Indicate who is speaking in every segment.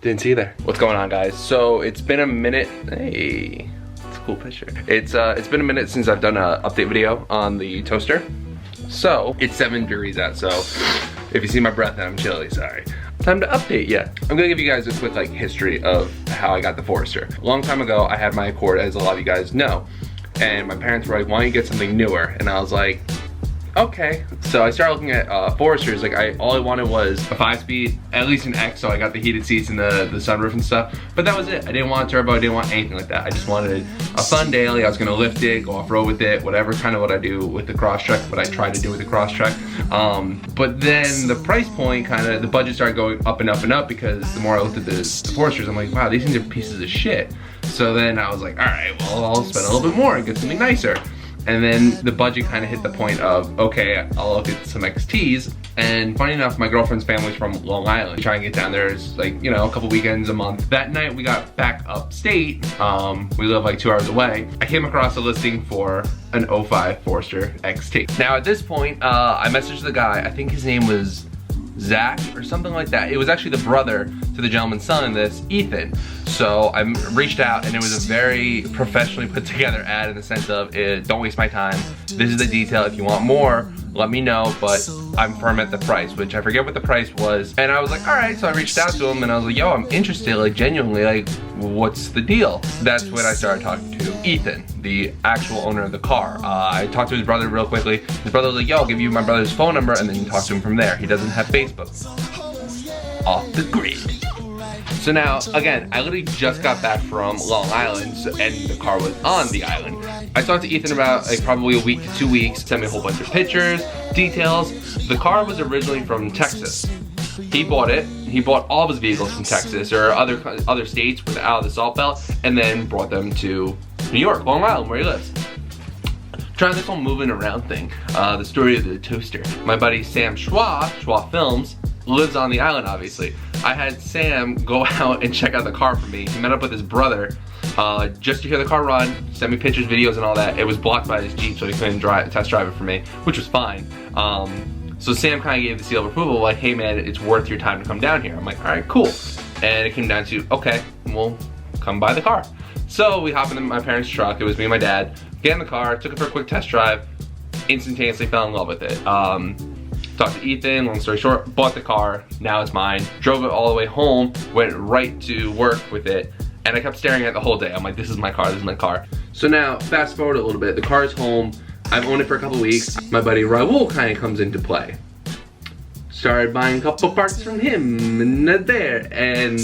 Speaker 1: Didn't see you there. What's going on, guys? So it's been a minute. Hey, it's a cool picture. It's been a minute since I've done an update video on the toaster. So it's 7 degrees out, so if you see my breath I'm chilly, sorry. Time to update ya. I'm gonna give you guys a quick history of how I got the Forester. A long time ago, I had my Accord, as a lot of you guys know, and my parents were like, why don't you get something newer? And I was like, okay. So I started looking at Foresters. All I wanted was a 5-speed, at least an X, so I got the heated seats and the sunroof and stuff. But that was it. I didn't want a turbo, I didn't want anything like that. I just wanted a fun daily. I was gonna lift it, go off-road with it, whatever, kind of what I do with the Crosstrek, what I try to do with the Crosstrek. But then the price point, the budget started going up and up and up, because the more I looked at the Foresters, I'm like, wow, these things are pieces of shit. So then I was like, all right, well, I'll spend a little bit more and get something nicer. And then the budget kind of hit the point of, okay, I'll look at some XTs. And funny enough, my girlfriend's family's from Long Island. Try and get down there is a couple weekends a month. That night we got back upstate. We live 2 hours away. I came across a listing for an 05 Forester XT. Now at this point, I messaged the guy, I think his name was Zach or something like that. It was actually the brother to the gentleman's son in this, Ethan. So I reached out, and it was a very professionally put together ad in the sense of, don't waste my time. This is the detail. If you want more, let me know, but I'm firm at the price, which I forget what the price was. And I was like, all right. So I reached out to him and I was like, yo, I'm interested, genuinely, what's the deal? That's when I started talking to Ethan, the actual owner of the car. I talked to his brother real quickly. His brother was like, yo, I'll give you my brother's phone number, and then you talk to him from there. He doesn't have Facebook. Off the grid. So now, again, I literally just got back from Long Island, and the car was on the island. I talked to Ethan about probably a week to 2 weeks, sent me a whole bunch of pictures, details. The car was originally from Texas. He bought it. He bought all of his vehicles from Texas or other states out of the Salt Belt, and then brought them to New York, Long Island, where he lives. Trying this whole moving around thing, the story of the toaster. My buddy Sam Schwa Films, lives on the island, obviously. I had Sam go out and check out the car for me. He met up with his brother just to hear the car run, send me pictures, videos, and all that. It was blocked by his Jeep, so he couldn't test drive it for me, which was fine. So Sam kind of gave the seal of approval, like, hey man, it's worth your time to come down here. I'm like, all right, cool. And it came down to, okay, we'll come buy the car. So we hop in my parents' truck. It was me and my dad. Get in the car, took it for a quick test drive, instantaneously fell in love with it. Talked to Ethan, long story short, bought the car, now it's mine. Drove it all the way home, went right to work with it, and I kept staring at it the whole day. I'm like, this is my car, this is my car. So now, fast forward a little bit, the car is home. I've owned it for a couple weeks. My buddy Raul kind of comes into play. Started buying a couple parts from him and there, and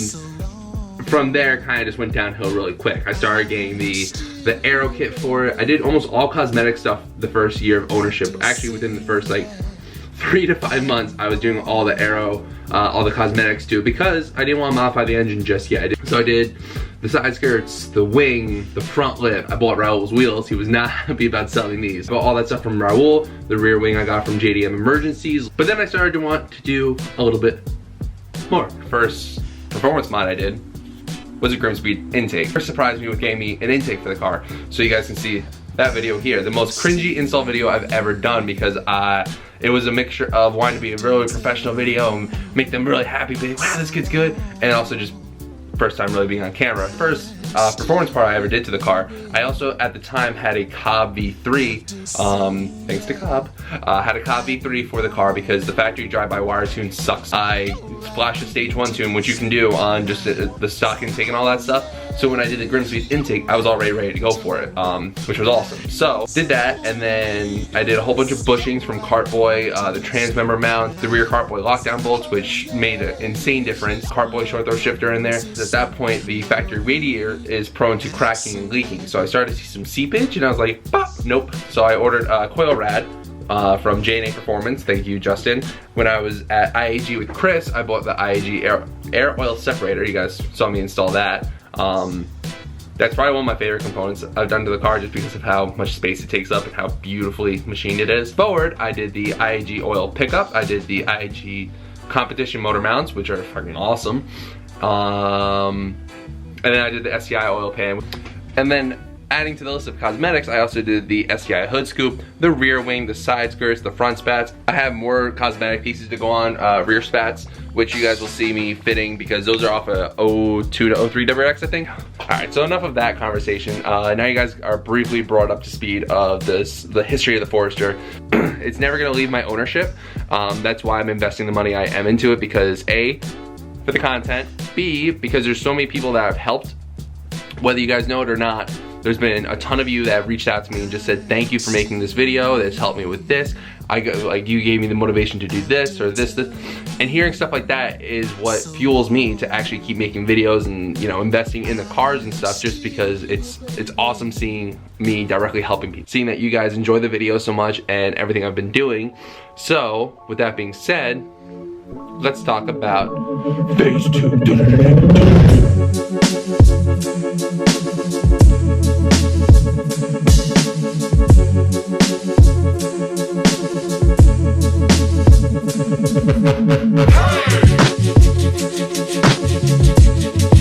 Speaker 1: from there kind of just went downhill really quick. I started getting the aero kit for it. I did almost all cosmetic stuff the first year of ownership. Actually, within the first 3 to 5 months, I was doing all the aero, all the cosmetics too, because I didn't want to modify the engine just yet. So I did the side skirts, the wing, the front lip. I bought Raul's wheels. He was not happy about selling these. I bought all that stuff from Raul. The rear wing I got from JDM Emergencies. But then I started to want to do a little bit more. First performance mod I did was a Grimspeed intake. First surprised me with getting me an intake for the car. So you guys can see that video here. The most cringy install video I've ever done, because it was a mixture of wanting to be a really professional video and make them really happy, being, wow, this kid's good, and also just first time really being on camera. First performance part I ever did to the car. I also at the time had a Cobb V3, thanks to Cobb, had a Cobb V3 for the car because the factory drive-by-wire tune sucks. I flashed a stage 1 tune, which you can do on just the stock intake and all that stuff. So when I did the Grimspeed intake, I was already ready to go for it, which was awesome. So did that, and then I did a whole bunch of bushings from Cartboy, the trans member mount, the rear Cartboy lockdown bolts, which made an insane difference. Cartboy short throw shifter in there. At that point, the factory radiator is prone to cracking and leaking. So I started to see some seepage, and I was like, pop, nope. So I ordered a coil rad from J&A Performance. Thank you, Justin. When I was at IAG with Chris, I bought the IAG air oil separator. You guys saw me install that. That's probably one of my favorite components I've done to the car, just because of how much space it takes up and how beautifully machined it is. Forward, I did the IAG oil pickup. I did the IAG competition motor mounts, which are fucking awesome. And then I did the SCI oil pan. And then Adding to the list of cosmetics, I also did the STI hood scoop, the rear wing, the side skirts, the front spats. I have more cosmetic pieces to go on, rear spats, which you guys will see me fitting because those are off a 02 to 03 WRX, I think. All right, so enough of that conversation. Now you guys are briefly brought up to speed of the history of the Forester. It's never gonna leave my ownership. That's why I'm investing the money I am into it, because A, for the content, B, because there's so many people that have helped, whether you guys know it or not. There's been a ton of you that have reached out to me and just said, thank you for making this video, this helped me with this. Like, you gave me the motivation to do this or this. And hearing stuff like that is what fuels me to actually keep making videos and, you know, investing in the cars and stuff, just because it's awesome seeing me directly helping people. Seeing that you guys enjoy the video so much and everything I've been doing. So, with that being said, let's talk about phase 2.